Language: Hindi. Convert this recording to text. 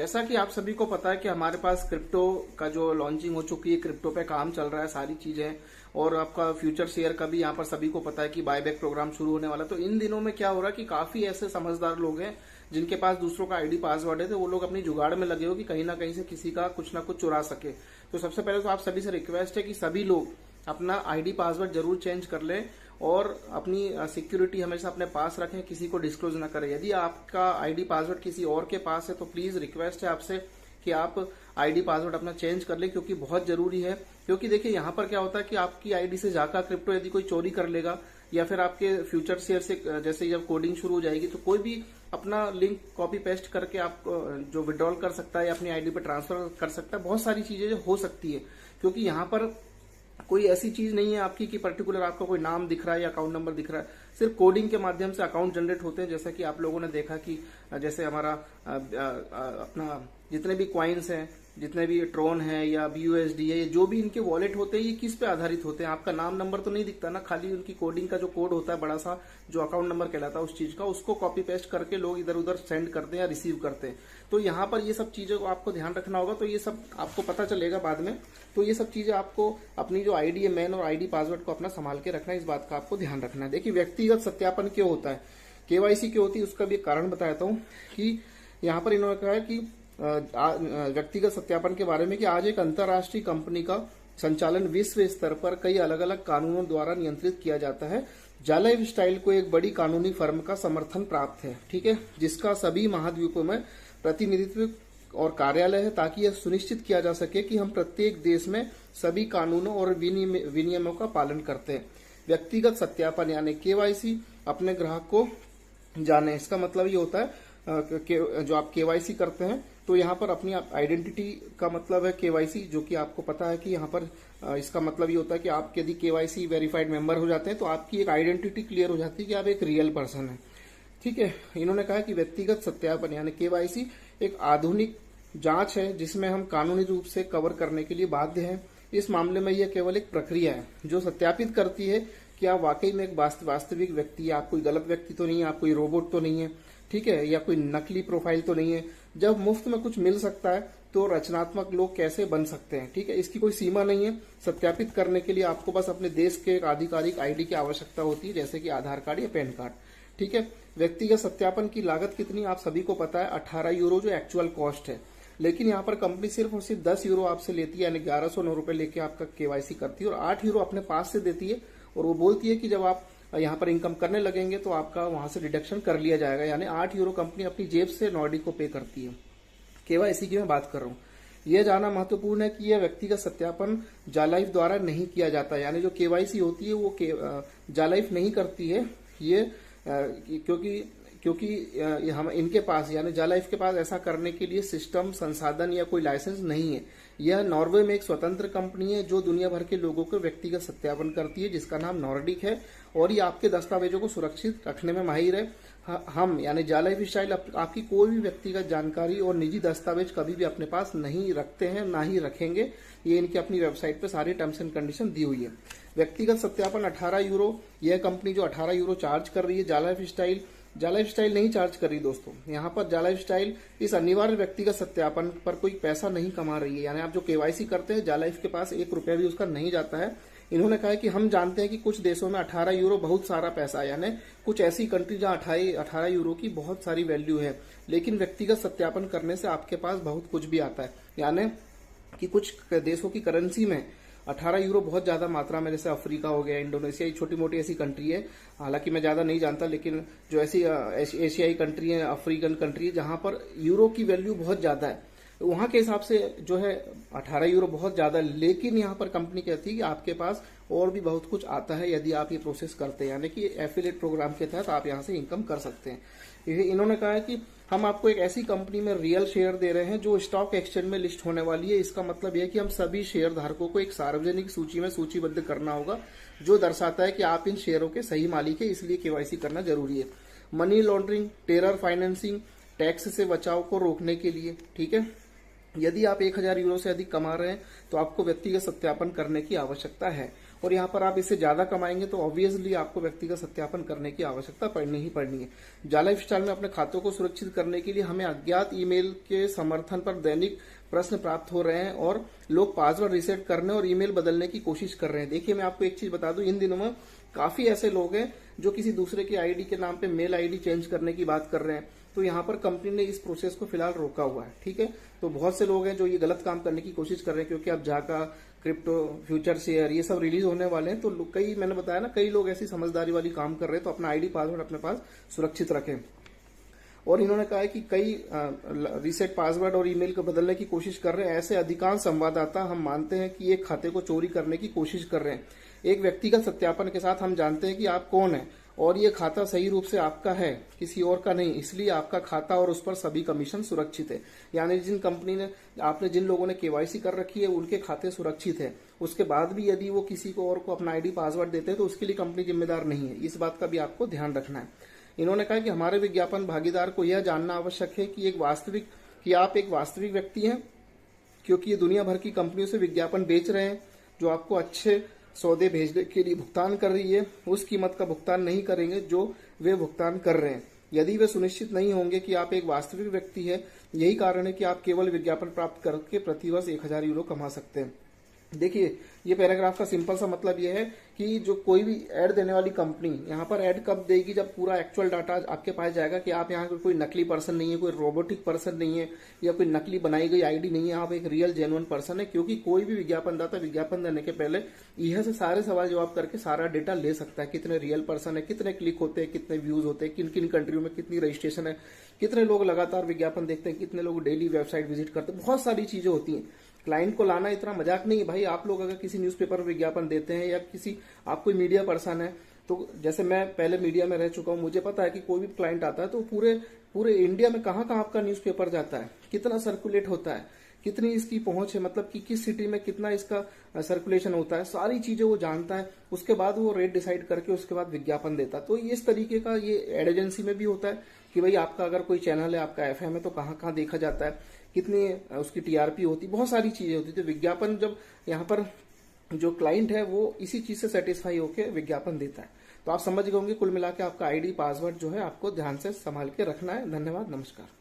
जैसा कि आप सभी को पता है कि हमारे पास क्रिप्टो का जो लॉन्चिंग हो चुकी है, क्रिप्टो पे काम चल रहा है, सारी चीजें, और आपका फ्यूचर शेयर का भी यहाँ पर सभी को पता है कि बायबैक प्रोग्राम शुरू होने वाला है। तो इन दिनों में क्या हो रहा है कि काफी ऐसे समझदार लोग हैं जिनके पास दूसरों का आईडी पासवर्ड है, तो वो लोग अपनी जुगाड़ में लगे हो कि कहीं ना कहीं से किसी का कुछ ना कुछ चुरा सके। तो सबसे पहले तो आप सभी से रिक्वेस्ट है कि सभी लोग अपना आईडी पासवर्ड जरूर चेंज कर लें और अपनी सिक्योरिटी हमेशा अपने पास रखें, किसी को डिस्क्लोज ना करें। यदि आपका आईडी पासवर्ड किसी और के पास है तो प्लीज रिक्वेस्ट है आपसे कि आप आईडी पासवर्ड अपना चेंज कर ले, क्योंकि बहुत जरूरी है। क्योंकि देखिए यहाँ पर क्या होता है कि आपकी आईडी से जाकर क्रिप्टो यदि कोई चोरी कर लेगा या फिर आपके फ्यूचर शेयर से जैसे जब कोडिंग शुरू हो जाएगी तो कोई भी अपना लिंक कॉपी पेस्ट करके आप जो विड्रॉल कर सकता है या अपनी आईडी पर ट्रांसफर कर सकता है। बहुत सारी चीजें हो सकती है, क्योंकि यहाँ पर कोई ऐसी चीज नहीं है आपकी कि पर्टिकुलर आपका कोई नाम दिख रहा है या अकाउंट नंबर दिख रहा है। सिर्फ कोडिंग के माध्यम से अकाउंट जनरेट होते हैं। जैसा कि आप लोगों ने देखा कि जैसे हमारा अपना जितने भी क्वाइंस हैं, जितने भी ट्रोन है या BUSD है, जो भी इनके वॉलेट होते हैं, ये किस पे आधारित होते हैं? आपका नाम नंबर तो नहीं दिखता ना, खाली उनकी कोडिंग का जो कोड होता है बड़ा सा, जो अकाउंट नंबर कहलाता है उस चीज का, उसको कॉपी पेस्ट करके लोग इधर उधर सेंड करते हैं या रिसीव करते हैं। तो यहाँ पर ये सब चीजों को आपको ध्यान रखना होगा। तो ये सब आपको पता चलेगा बाद में। तो ये सब चीजें आपको अपनी जो आईडी है मेन और आईडी पासवर्ड को अपना संभाल के रखना है, इस बात का आपको ध्यान रखना है। देखिए व्यक्तिगत सत्यापन क्यों होता है, KYC क्यों होती है, उसका भी एक कारण बताता हूँ कि यहाँ पर इन्होंने कहा है कि व्यक्तिगत सत्यापन के बारे में कि आज एक अंतर्राष्ट्रीय कंपनी का संचालन विश्व स्तर पर कई अलग अलग कानूनों द्वारा नियंत्रित किया जाता है। जालाइफ स्टाइल को एक बड़ी कानूनी फर्म का समर्थन प्राप्त है, ठीक है, जिसका सभी महाद्वीपों में प्रतिनिधित्व और कार्यालय है, ताकि यह सुनिश्चित किया जा सके कि हम प्रत्येक देश में सभी कानूनों और विनियमों का पालन करते हैं। व्यक्तिगत सत्यापन यानी KYC अपने ग्राहक को जाने, इसका मतलब ये होता है जो आप KYC करते हैं तो यहाँ पर अपनी आइडेंटिटी का मतलब है KYC, जो कि आपको पता है कि यहाँ पर इसका मतलब ये होता है कि आप यदि KYC वेरीफाइड मेंबर हो जाते हैं तो आपकी एक आइडेंटिटी क्लियर हो जाती है कि आप एक रियल पर्सन है, ठीक है। इन्होंने कहा कि व्यक्तिगत सत्यापन यानी KYC एक आधुनिक जांच है जिसमें हम कानूनी रूप से कवर करने के लिए बाध्य हैं। इस मामले में यह केवल एक प्रक्रिया है जो सत्यापित करती है कि आप वाकई में एक वास्तविक व्यक्ति है, आप कोई गलत व्यक्ति तो नहीं है, आप कोई रोबोट तो नहीं है, ठीक है, या कोई नकली प्रोफाइल तो नहीं है। जब मुफ्त में कुछ मिल सकता है तो रचनात्मक लोग कैसे बन सकते हैं, ठीक है, इसकी कोई सीमा नहीं है। सत्यापित करने के लिए आपको बस अपने देश के एक आधिकारिक आईडी की आवश्यकता होती है, जैसे कि आधार कार्ड या पैन कार्ड, ठीक है। व्यक्तिगत सत्यापन की लागत कितनी आप सभी को पता है, 18 यूरो जो एक्चुअल कॉस्ट है। लेकिन यहाँ पर कंपनी सिर्फ और सिर्फ 10 यूरो आपसे लेती है, यानी 1109 रुपए लेके आपका KYC करती है और 8 यूरो अपने पास से देती है। और वो बोलती है कि जब आप यहाँ पर इनकम करने लगेंगे तो आपका वहां से डिडक्शन कर लिया जाएगा, यानी 8 यूरो कंपनी अपनी जेब से नॉर्डिक को पे करती है। KYC की मैं बात कर रहा हूँ। यह जानना महत्वपूर्ण है कि यह व्यक्तिगत सत्यापन जालाइफ द्वारा नहीं किया जाता, यानी जो KYC होती है वो जालाइफ नहीं करती है ये, क्योंकि हम इनके पास यानी जालाइफ के पास ऐसा करने के लिए सिस्टम, संसाधन या कोई लाइसेंस नहीं है। यह नॉर्वे में एक स्वतंत्र कंपनी है जो दुनिया भर के लोगों को व्यक्तिगत सत्यापन करती है, जिसका नाम नॉर्डिक है, और ये आपके दस्तावेजों को सुरक्षित रखने में माहिर है। हम यानी जालाइफ स्टाइल आपकी कोई भी व्यक्तिगत जानकारी और निजी दस्तावेज कभी भी अपने पास नहीं रखते हैं, ना ही रखेंगे। ये इनकी अपनी वेबसाइट पे सारी टर्म्स एंड कंडीशन दी हुई है। व्यक्तिगत सत्यापन 18 यूरो, यह कंपनी जो 18 यूरो चार्ज कर रही है। जालाइफ स्टाइल नहीं चार्ज कर रही दोस्तों। यहाँ पर जालाइफ स्टाइल इस अनिवार्य व्यक्तिगत सत्यापन पर कोई पैसा नहीं कमा रही है, यानी आप जो KYC करते हैं जालाइफ के पास 1 रुपया भी उसका नहीं जाता है। इन्होंने कहा है कि हम जानते हैं कि कुछ देशों में 18 यूरो बहुत सारा पैसा है, यानी कुछ ऐसी कंट्री जहां 18 यूरो की बहुत सारी वैल्यू है, लेकिन व्यक्तिगत सत्यापन करने से आपके पास बहुत कुछ भी आता है। यानी कि कुछ देशों की करेंसी में 18 यूरो बहुत ज्यादा मात्रा में, जैसे अफ्रीका हो गया, इंडोनेशिया, ये छोटी मोटी ऐसी कंट्री है, हालांकि मैं ज्यादा नहीं जानता, लेकिन जो ऐसी एशियाई कंट्री है, अफ्रीकन कंट्री है, जहां पर यूरो की वैल्यू बहुत ज्यादा है, वहां के हिसाब से जो है 18 यूरो बहुत ज्यादा। लेकिन यहाँ पर कंपनी कहती है कि आपके पास और भी बहुत कुछ आता है यदि आप ये प्रोसेस करते हैं, यानी कि एफिलिएट प्रोग्राम के तहत आप यहाँ से इनकम कर सकते हैं। इन्होंने कहा है कि हम आपको एक ऐसी कंपनी में रियल शेयर दे रहे हैं जो स्टॉक एक्सचेंज में लिस्ट होने वाली है। इसका मतलब यह है कि हम सभी शेयर धारकों को एक सार्वजनिक सूची में सूचीबद्ध करना होगा, जो दर्शाता है कि आप इन शेयरों के सही मालिक है, इसलिए KYC करना जरूरी है। Money laundering, terror financing, tax से बचाव को रोकने के लिए, ठीक है। यदि आप 1000 यूरो से अधिक कमा रहे हैं तो आपको व्यक्तिगत सत्यापन करने की आवश्यकता है। और यहाँ पर आप इससे ज्यादा कमाएंगे तो ऑब्वियसली आपको व्यक्तिगत सत्यापन करने की आवश्यकता पड़नी ही पड़नी है। जा लाइफस्टाइल में अपने खातों को सुरक्षित करने के लिए हमें अज्ञात ईमेल के समर्थन पर दैनिक प्रश्न प्राप्त हो रहे हैं और लोग पासवर्ड रीसेट करने और ईमेल बदलने की कोशिश कर रहे हैं। देखिए, मैं आपको एक चीज बता दूं, इन दिनों में काफी ऐसे लोग हैं जो किसी दूसरे की आईडी के नाम पे मेल आईडी चेंज करने की बात कर रहे हैं। तो यहाँ पर कंपनी ने इस प्रोसेस को फिलहाल रोका हुआ है, ठीक है। तो बहुत से लोग हैं जो ये गलत काम करने की कोशिश कर रहे हैं, क्योंकि अब जाका, क्रिप्टो, फ्यूचर शेयर, ये सब रिलीज होने वाले हैं। तो कई, मैंने बताया ना, कई लोग ऐसी समझदारी वाली काम कर रहे हैं। तो अपना आईडी पासवर्ड अपने पास सुरक्षित रखें। और इन्होंने कहा है कि कई रीसेट पासवर्ड और ईमेल को बदलने की कोशिश कर रहे हैं। ऐसे अधिकांश संवाददाता हम मानते हैं कि एक खाते को चोरी करने की कोशिश कर रहे हैं। एक व्यक्तिगत सत्यापन के साथ हम जानते हैं कि आप कौन हैं और ये खाता सही रूप से आपका है, किसी और का नहीं, इसलिए आपका खाता और उस पर सभी कमीशन सुरक्षित है। यानी जिन कंपनी ने, आपने जिन लोगों ने केवाईसी कर रखी है, उनके खाते सुरक्षित है। उसके बाद भी यदि वो किसी को और को अपना आईडी पासवर्ड देते हैं तो उसके लिए कंपनी जिम्मेदार नहीं है। इस बात का भी आपको ध्यान रखना है। इन्होंने कहा कि हमारे विज्ञापन भागीदार को यह जानना आवश्यक है कि आप एक वास्तविक व्यक्ति हैं, क्योंकि ये दुनिया भर की कंपनियों से विज्ञापन बेच रहे हैं जो आपको अच्छे सौदे भेजने के लिए भुगतान कर रही है, उस कीमत का भुगतान नहीं करेंगे जो वे भुगतान कर रहे हैं। यदि वे सुनिश्चित नहीं होंगे कि आप एक वास्तविक व्यक्ति है, यही कारण है कि आप केवल विज्ञापन प्राप्त करके प्रतिवर्ष 1000 यूरो कमा सकते हैं। देखिए, ये पैराग्राफ का सिंपल सा मतलब ये है कि जो कोई भी ऐड देने वाली कंपनी यहाँ पर ऐड कब देगी, जब पूरा एक्चुअल डाटा आपके पास जाएगा कि आप यहाँ कोई नकली पर्सन नहीं है, कोई रोबोटिक पर्सन नहीं है, या कोई नकली बनाई गई आईडी नहीं है, आप एक रियल जेन्युइन पर्सन है। क्योंकि कोई भी विज्ञापनदाता विज्ञापन देने के पहले यह से सारे सवाल जवाब करके सारा डेटा ले सकता है। कितने रियल पर्सन है, कितने क्लिक होते हैं, कितने व्यूज होते हैं, किन किन कंट्रियों में कितनी रजिस्ट्रेशन है, कितने लोग लगातार विज्ञापन देखते हैं, कितने लोग डेली वेबसाइट विजिट करते हैं, बहुत सारी चीजें होती हैं। क्लाइंट को लाना इतना मजाक नहीं है भाई। आप लोग अगर किसी न्यूज़पेपर में विज्ञापन देते हैं या किसी, आप कोई मीडिया पर्सन है, तो जैसे मैं पहले मीडिया में रह चुका हूं, मुझे पता है कि कोई भी क्लाइंट आता है तो पूरे इंडिया में कहाँ कहाँ आपका न्यूज़पेपर जाता है, कितना सर्कुलेट होता है, कितनी इसकी पहुंच है, मतलब कि किस सिटी में कितना इसका सर्कुलेशन होता है, सारी चीजें वो जानता है। उसके बाद वो रेट डिसाइड करके उसके बाद विज्ञापन देता है। तो इस तरीके का ये एड एजेंसी में भी होता है कि भाई आपका अगर कोई चैनल है, आपका एफएम है, तो कहाँ कहाँ देखा जाता है, कितनी उसकी टीआरपी होती, बहुत सारी चीजें होती। तो विज्ञापन, जब यहाँ पर जो क्लाइंट है वो इसी चीज से सेटिस्फाई होकर विज्ञापन देता है। तो आप समझ गए होंगे, कुल मिला के आपका आईडी पासवर्ड जो है आपको ध्यान से संभाल के रखना है। धन्यवाद, नमस्कार।